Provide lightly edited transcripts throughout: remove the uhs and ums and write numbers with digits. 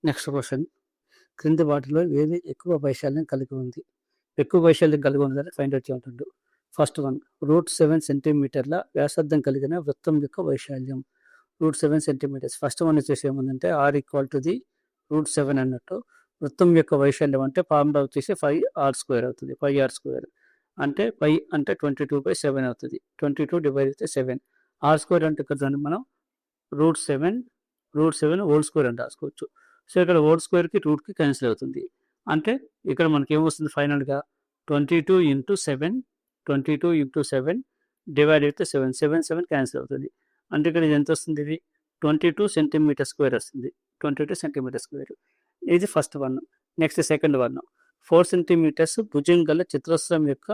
Next question, క్రింది వాటిలో ఏది ఎక్కువ వైశాల్యం కలిగి ఉంది? ఎక్కువ వైశాల్యం కలిగి ఉన్నదని ఫైండ్ అవుట్ చేయండి. ఫస్ట్ వన్, √7 సెంటీమీటర్ల వ్యాసార్థం కలిగిన వృత్తం యొక్క వైశాల్యం. √7 సెంటీమీటర్స్. ఫస్ట్ వన్ వచ్చేసి ఏముందంటే R =√7 అన్నట్టు. వృత్తం యొక్క వైశాల్యం అంటే ఫార్ములా వచ్చేసి 5r² అవుతుంది. 5r². అంటే పై అంటే 22/7 అవుతుంది. 22/7. r² అంటే ఇక్కడ దాన్ని మనం √7 హోల్ స్క్వేర్ అని రాసుకోవచ్చు. సో ఇక్కడ హోల్ స్క్వేర్కి రూట్కి క్యాన్సిల్ అవుతుంది. అంటే ఇక్కడ మనకి ఏమొస్తుంది ఫైనల్గా 22 × 7 డివైడెడ్ విత్ 7. 7 క్యాన్సిల్ అవుతుంది. అంటే ఇక్కడ ఇది ఎంత వస్తుంది? ఇది 22 సెంటీమీటర్ స్క్వేర్ వస్తుంది. 22 సెంటీమీటర్ స్క్వేర్. ఇది first one. Next second one, 4 centimetres భుజం గల చతురస్రం యొక్క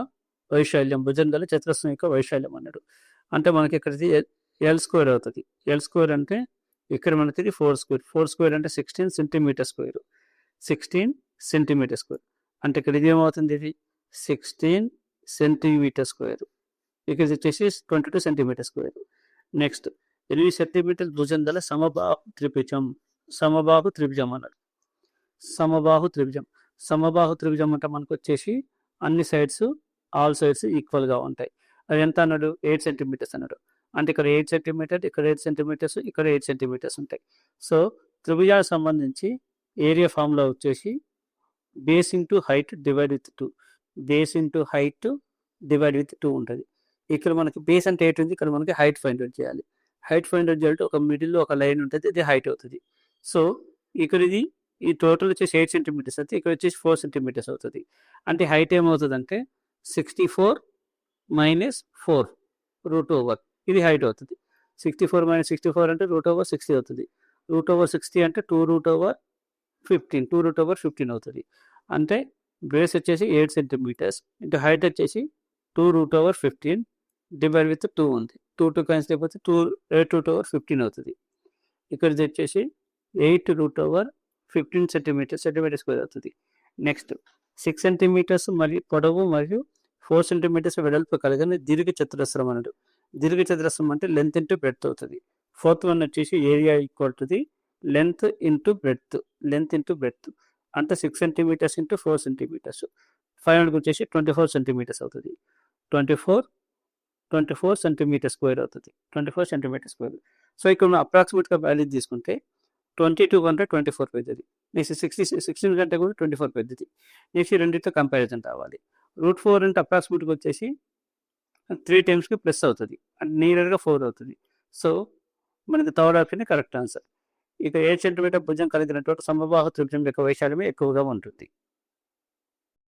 వైశాల్యం. భుజం గల చతురస్రం యొక్క వైశాల్యం అన్నాడు. అంటే మనకి ఇక్కడ L² అవుతుంది. L² అంటే ఇక్కడ మనకి 4² అంటే 16 సెంటీమీటర్ స్క్వేర్. 16 centimetre square. అంటే ఇక్కడ ఇది ఏమవుతుంది? ఇది 16 సెంటీమీటర్ స్క్వేర్. ఇక్కడ వచ్చేసి 22 సెంటీమీటర్ స్క్వేర్. నెక్స్ట్ 8 సెంటీమీటర్ భుజం గల సమబాహు త్రిభుజం. సమబాహు త్రిభుజం అన్నాడు. సమబాహు త్రిభుజం. సమబాహు త్రిభుజం అంటే మనకు వచ్చేసి అన్ని సైడ్స్ ఆల్ సైడ్స్ ఈక్వల్గా ఉంటాయి. అది ఎంత అన్నాడు? 8 సెంటీమీటర్స్ అన్నాడు. అంటే ఇక్కడ 8 సెంటీమీటర్, ఇక్కడ 8 సెంటీమీటర్స్, ఇక్కడ 8 సెంటీమీటర్స్ ఉంటాయి. సో త్రిభుజాలకు సంబంధించి ఏరియా ఫార్ములా వచ్చేసి base into height divide with 2. Base into height divide with 2 ఉంటుంది. ఇక్కడ మనకి బేస్ అంటే 8 ఉంది. ఇక్కడ మనకి హైట్ ఫైండ్ అవుట్ చేయాలి. హైట్ ఫైండ్ అవుట్ చేయాలంటే ఒక మిడిల్లో ఒక లైన్ ఉంటుంది, ఇది హైట్ అవుతుంది. సో ఇక్కడ ఈ టోటల్ వచ్చేసి 8 సెంటీమీటర్స్ అయితే ఇక్కడ వచ్చేసి 4 సెంటీమీటర్స్ అవుతుంది. అంటే హైట్ ఏమవుతుంది అంటే 64 - 4 √. ఇది హైట్ అవుతుంది. 64 - 64 అంటే √60 అవుతుంది. √60 అంటే 2√15. 2√15 అవుతుంది. అంటే బేస్ వచ్చేసి 8 సెంటీమీటర్స్ ఇంటూ హైట్ వచ్చేసి 2√15 డివైడ్ విత్ 2 ఉంది. 2 క్యాన్సిల్ అయిపోతే 8√15 అవుతుంది. ఇక్కడ ఇది వచ్చేసి 8√15 సెంటీమీటర్ స్క్వేర్ అవుతుంది. నెక్స్ట్ 6 సెంటీమీటర్స్ మరియు పొడవు మరియు 4 సెంటీమీటర్స్ వెడల్పు కలిగిన దీర్ఘ చతురస్రం అన్నాడు. దీర్ఘ చతురస్రం అంటే లెంత్ ఇంటూ బ్రెడ్త్ అవుతుంది. ఫోర్త్ వన్ వచ్చేసి area equal to the length into breadth. Length into breadth అంటే 6 సెంటీమీటర్స్ ఇంటూ 4 సెంటీమీటర్స్. ఫైనల్గా వచ్చేసి 24 సెంటీమీటర్స్ అవుతుంది. 24 సెంటీమీటర్ స్క్వేర్ అవుతుంది. 24 సెంటీమీటర్ స్క్వేర్. సో ఇక్కడ మనం అప్రాక్సిమేట్గా వాల్యూ తీసుకుంటే 22 కంటే 24 పెద్దది. నెక్స్ట్ 16 కంటే కూడా 24 పెద్దది. నెక్స్ట్ రెండింటితో కంపారిజన్ రావాలి. √4 అంటే అప్రాక్సిమేట్గా వచ్చేసి 3 టైమ్స్కి ప్లస్ అవుతుంది. అంటే నియర్గా 4 అవుతుంది. సో మనకి థర్డ్ ఆప్షన్ కరెక్ట్ ఆన్సర్. ఇక 8 సెంటీమీటర్ భుజం కలిగినటువంటి సమబాహు త్రిభుజం యొక్క వైశాల్యమే ఎక్కువగా ఉంటుంది.